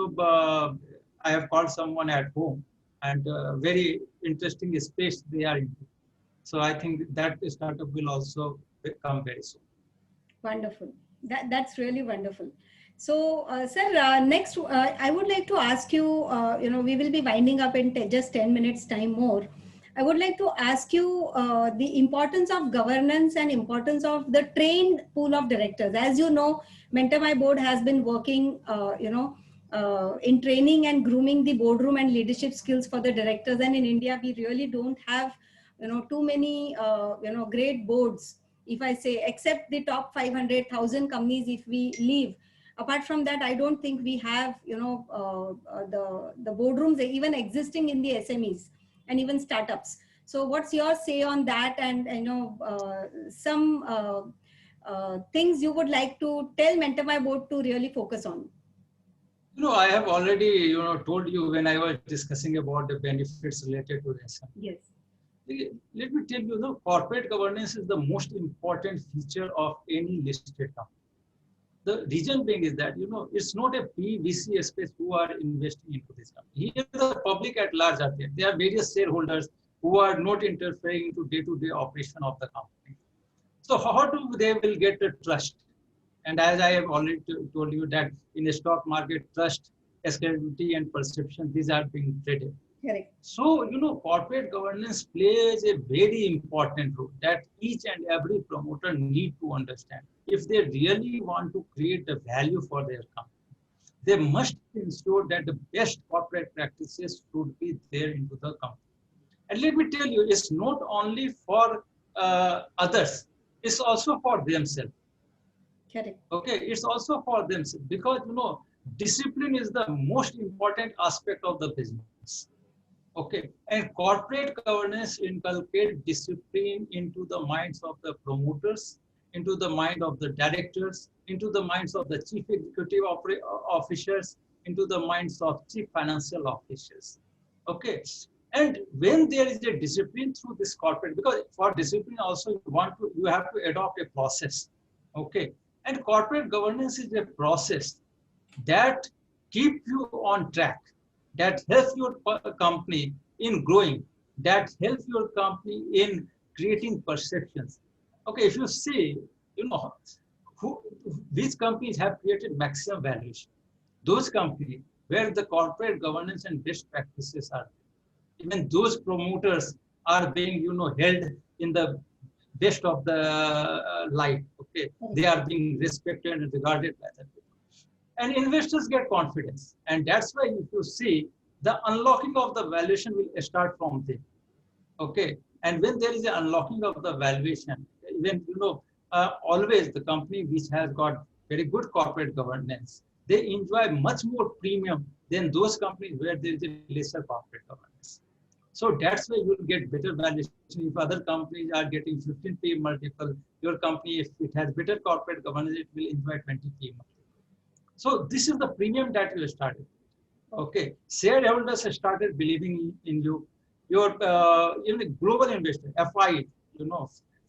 I have called someone at home, and very interesting space they are into. So I think that startup will also come very soon. Wonderful. That's really wonderful. So, sir, next, I would like to ask you, we will be winding up in just 10 minutes time more. I would like to ask you the importance of governance and importance of the trained pool of directors. As you know, Mentor My Board has been working, in training and grooming the boardroom and leadership skills for the directors. And in India, we really don't have, too many, great boards, if I say, except the top 500,000 companies, if we leave. Apart from that, I don't think we have, the boardrooms even existing in the SMEs and even startups. So what's your say on that? And, some things you would like to tell Mentor My Board to really focus on? I have already, told you when I was discussing about the benefits related to this. Yes. Let me tell you, corporate governance is the most important feature of any listed company. The reason being is that, it's not a PVC space who are investing into this company. Here, the public at large are there. There are various shareholders who are not interfering into day-to-day operation of the company. So how do they will get the trust? And as I have already told you that in the stock market, trust, scalability, and perception, these are being traded. Correct. So, corporate governance plays a very important role that each and every promoter need to understand. If they really want to create the value for their company, they must ensure that the best corporate practices should be there into the company. And let me tell you, it's not only for others, it's also for themselves. Correct. Okay, it's also for themselves because, discipline is the most important aspect of the business. Okay, and corporate governance inculcate discipline into the minds of the promoters, into the mind of the directors, into the minds of the chief executive officers, into the minds of chief financial officers. Okay, and when there is a discipline through this corporate, because for discipline also you have to adopt a process. Okay, and corporate governance is a process that keep you on track, that helps your company in growing, that helps your company in creating perceptions. Okay, if you see, who, which companies have created maximum valuation, those companies where the corporate governance and best practices are, even those promoters are being, held in the best of the light. Okay, they are being respected and regarded by the people. And investors get confidence. And that's why if you see, the unlocking of the valuation will start from there. Okay. And when there is an unlocking of the valuation, even, always the company which has got very good corporate governance, they enjoy much more premium than those companies where there is a lesser corporate governance. So that's why you will get better valuation. If other companies are getting 15p multiple, your company, if it has better corporate governance, it will enjoy 20p multiple. So this is the premium that you started. Okay, shareholders started believing in you. Your even global investor, FI,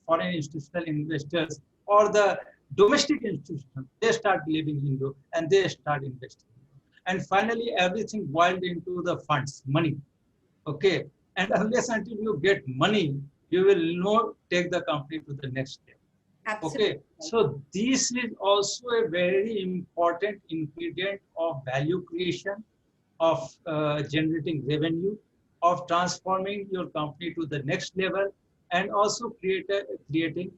foreign institutional investors or the domestic institutions, they start believing in you and they start investing. And finally, everything boiled into the funds, money. Okay, and unless until you get money, you will not take the company to the next step. Absolutely. Okay, so this is also a very important ingredient of value creation, of generating revenue, of transforming your company to the next level, and also creating,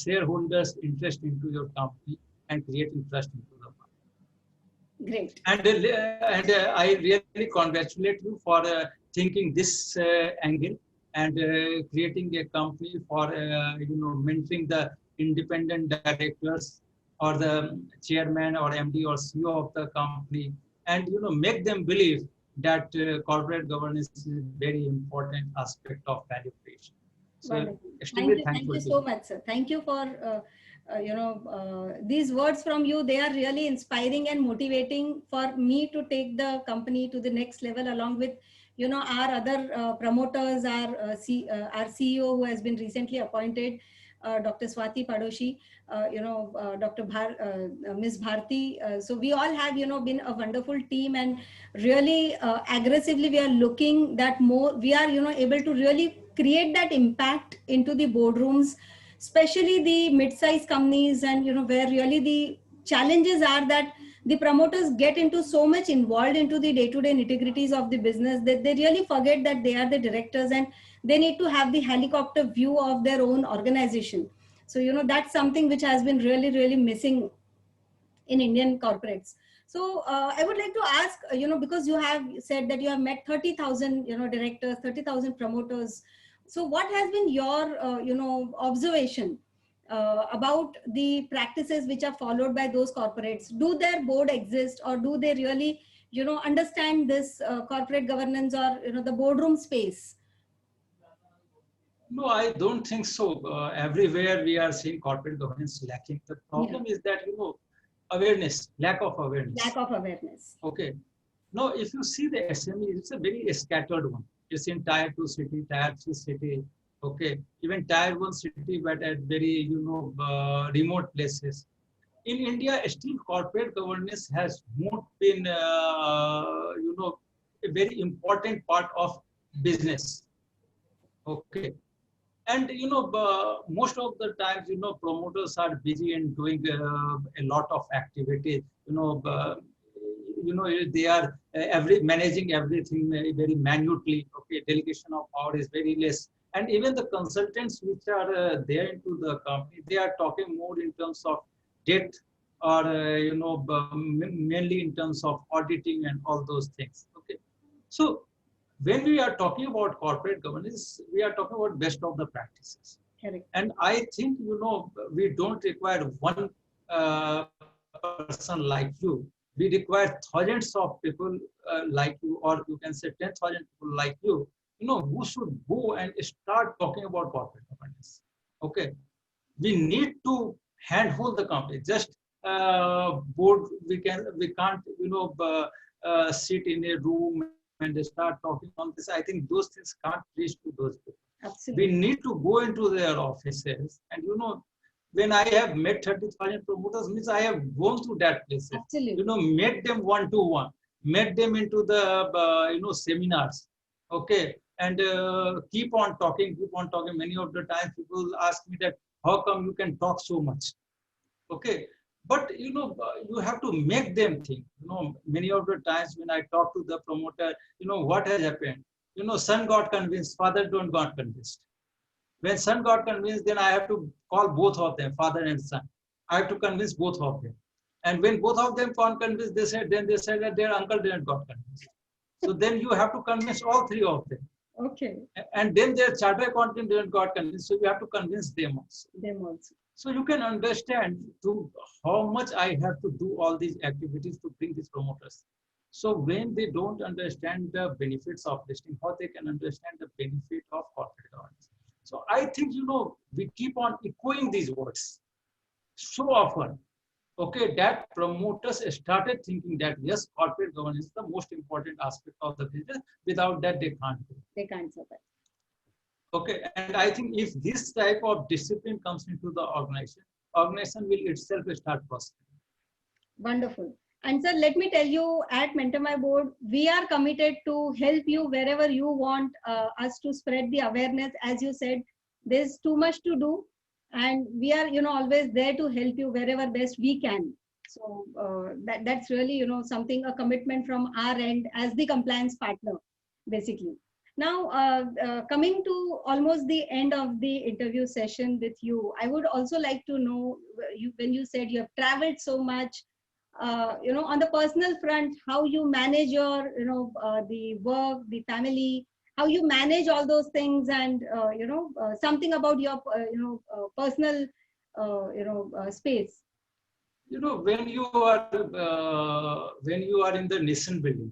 shareholders' interest into your company and creating trust into the company. Great. And I really congratulate you for thinking this angle and creating a company for mentoring the independent directors or the chairman or MD or CEO of the company, and make them believe that corporate governance is a very important aspect of value creation. So Wonderful. extremely Thank you thankful to so you. much, sir. Thank you for these words from you, they are really inspiring and motivating for me to take the company to the next level, along with, our other promoters, our CEO who has been recently appointed, Dr. Swati Padoshi, Ms. Bharti. So we all have, been a wonderful team, and really aggressively we are looking that more, we are, able to really create that impact into the boardrooms, especially the mid-sized companies, and, where really the challenges are that the promoters get into so much involved into the day-to-day nitty-gritties of the business that they really forget that they are the directors, and they need to have the helicopter view of their own organization. So, that's something which has been really, really missing in Indian corporates. So I would like to ask, because you have said that you have met 30,000, directors, 30,000 promoters. So what has been your, observation about the practices which are followed by those corporates? Do their board exist, or do they really, understand this corporate governance, or, the boardroom space? No, I don't think so. Everywhere we are seeing corporate governance lacking. The problem is that, awareness, lack of awareness. Lack of awareness. Okay. Now, if you see the SME, it's a very scattered one. It's in tier 2 city, tier 3 city, okay, even tier 1 city, but at very, remote places. In India, still corporate governance has not been, a very important part of business. Okay. And, most of the times, promoters are busy in doing a lot of activities, they are managing everything very minutely. Okay, delegation of power is very less, and even the consultants which are there into the company, they are talking more in terms of debt, or mainly in terms of auditing and all those things. Okay, so when we are talking about corporate governance, we are talking about best of the practices. Correct. And I think, we don't require one person like you. We require thousands of people like you, or you can say 10,000 people like you, who should go and start talking about corporate governance. Okay. We need to handhold the company. Just board, we can't, sit in a room and start talking on this. I think those things can't reach to those people. Absolutely. We need to go into their offices, and when I have met 30,000 promoters, means I have gone through that places. Absolutely. Met them one-to-one, met them into the seminars, okay, and keep on talking. Many of the times people ask me that, how come you can talk so much? Okay, but you have to make them think. Many of the times when I talk to the promoter, what has happened? Son got convinced, father don't got convinced. When son got convinced, then I have to call both of them, father and son. I have to convince both of them. And when both of them got convinced, they said that their uncle didn't got convinced. So then you have to convince all three of them. Okay. And then their chartered accountant didn't got convinced, so you have to convince them also. So you can understand how much I have to do all these activities to bring these promoters. So when they don't understand the benefits of listing, how they can understand the benefit of corporate governance? So I think, we keep on echoing these words so often, okay, that promoters started thinking that, yes, corporate governance is the most important aspect of the business. Without that, they can't do it. They can't survive. Okay, and I think if this type of discipline comes into the organization will itself start prospering. Wonderful. And sir, let me tell you, at Mentor My Board, we are committed to help you wherever you want us to spread the awareness. As you said, there's too much to do, and we are, always there to help you wherever best we can. So that's really, something, a commitment from our end as the compliance partner, basically. Now, coming to almost the end of the interview session with you, I would also like to know, when you said you have traveled so much, on the personal front, how you manage your, the work, the family, how you manage all those things, and, something about your, personal, space. When you are in the nation building,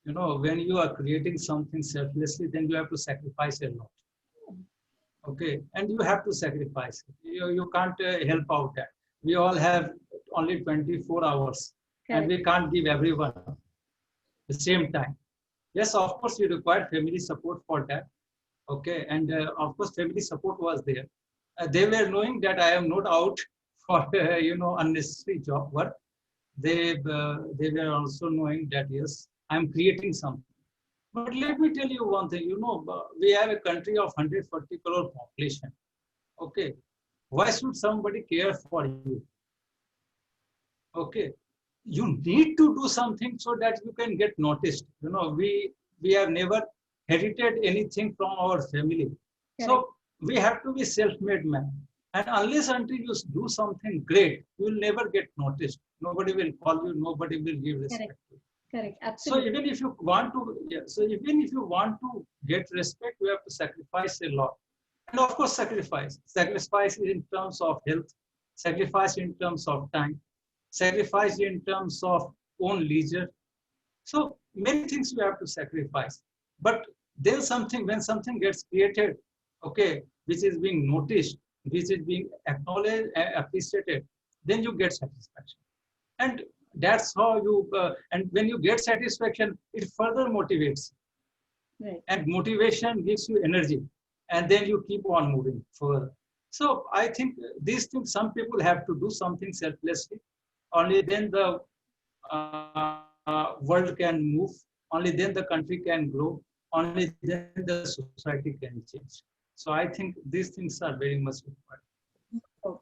when you are creating something selflessly, then you have to sacrifice a lot. Okay, and you have to sacrifice. You can't help out that. We all have only 24 hours, and Correct. we can't give everyone the same time. Yes, of course, we require family support for that. Okay, and of course, family support was there. They were knowing that I am not out for unnecessary job work. They were also knowing that yes, I am creating something. But let me tell you one thing. We have a country of 140 crore population. Okay, why should somebody care for you? Okay, you need to do something so that you can get noticed. We have never inherited anything from our family, so Correct. we have to be self-made man. And unless until you do something great, you will never get noticed. Nobody will call you, nobody will give Correct. respect to you. Correct. So Absolutely. even if you want to, yeah, so even if you want to get respect, you have to sacrifice a lot. And of course, sacrifice in terms of health, sacrifice in terms of time, sacrifice in terms of own leisure. So many things you have to sacrifice. But then something, when something gets created, okay, which is being noticed, which is being acknowledged and appreciated, then you get satisfaction. And that's how and when you get satisfaction, it further motivates, Right. and motivation gives you energy, and then you keep on moving further. So I think these things, some people have to do something selflessly. Only then the world can move. Only then the country can grow. Only then the society can change. So I think these things are very much required. Oh,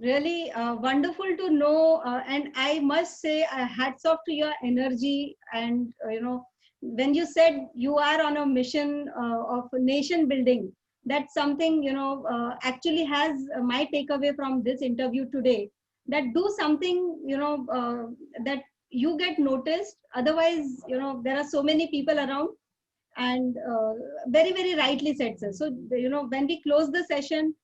really wonderful to know. And I must say, hats off to your energy. And, when you said you are on a mission of nation building, that's something, actually has my takeaway from this interview today. That do something, that you get noticed. Otherwise, there are so many people around. And very, very rightly said, sir. So, when we close the session,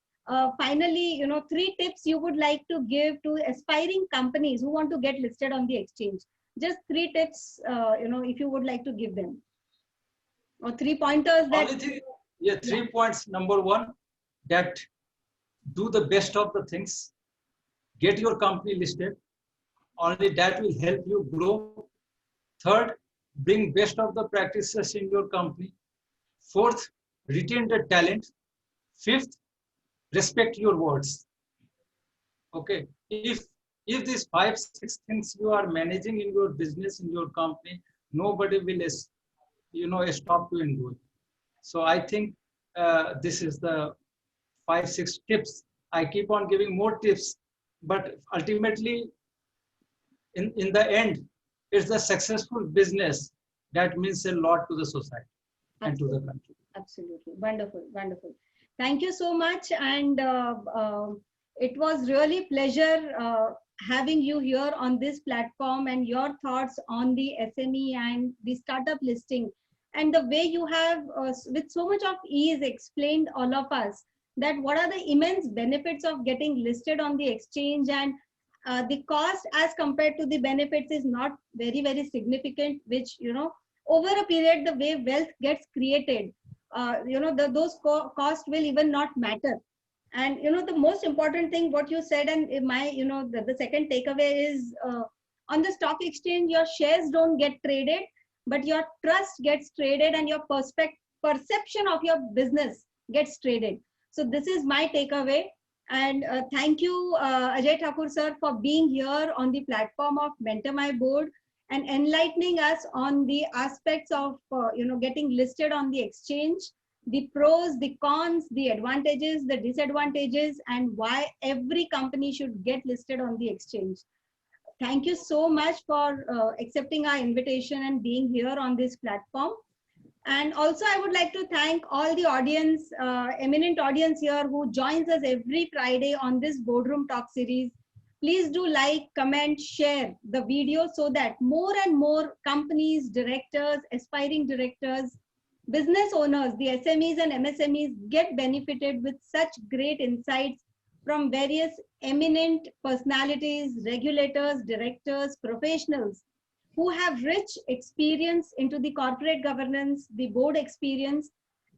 finally, three tips you would like to give to aspiring companies who want to get listed on the exchange. Just three tips, if you would like to give them, or three pointers that, Only thing, yeah, yeah, 3 points. Number one, that do the best of the things, get your company listed. Only that will help you grow. Third, bring best of the practices in your company. Fourth, retain the talent. Fifth, respect your words. Okay. If these 5, 6 things you are managing in your business, in your company, nobody will stop you in doing. So I think this is the 5, 6 tips. I keep on giving more tips, but ultimately, in the end, it's the successful business that means a lot to the society and to the absolutely, country. absolutely wonderful, wonderful. Thank you so much, and it was really pleasure having you here on this platform and your thoughts on the SME and the startup listing, and the way you have, with so much of ease, explained all of us that what are the immense benefits of getting listed on the exchange, and the cost as compared to the benefits is not very, very significant, which, over a period, the way wealth gets created, those costs will even not matter. And the most important thing what you said, and in my, the second takeaway is, on the stock exchange your shares don't get traded, but your trust gets traded, and your perception of your business gets traded. So this is my takeaway. And thank you, Ajay Thakur sir, for being here on the platform of Mentor My Board and enlightening us on the aspects of getting listed on the exchange, the pros, the cons, the advantages, the disadvantages, and why every company should get listed on the exchange. Thank you so much for accepting our invitation and being here on this platform. And also, I would like to thank all the audience, eminent audience here who joins us every Friday on this Boardroom Talk series. Please do like, comment, share the video so that more and more companies, directors, aspiring directors, business owners, the SMEs and MSMEs get benefited with such great insights from various eminent personalities, regulators, directors, professionals who have rich experience into the corporate governance, the board experience,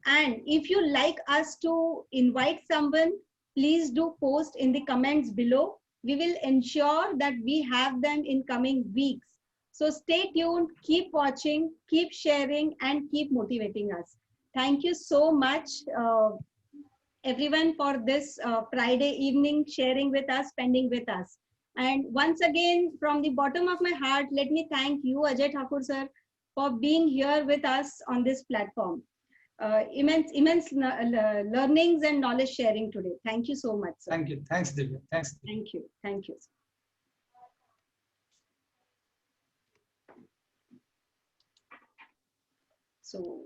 And if you like us to invite someone, please do post in the comments below. We will ensure that we have them in coming weeks. So stay tuned, keep watching, keep sharing, and keep motivating us. Thank you so much, everyone, for this Friday evening sharing with us, spending with us. And once again, from the bottom of my heart, let me thank you, Ajay Thakur sir, for being here with us on this platform. Immense learnings and knowledge sharing today. Thank you so much, sir. Thank you. Thanks, Divya. Thanks. Thank you. Thank you. So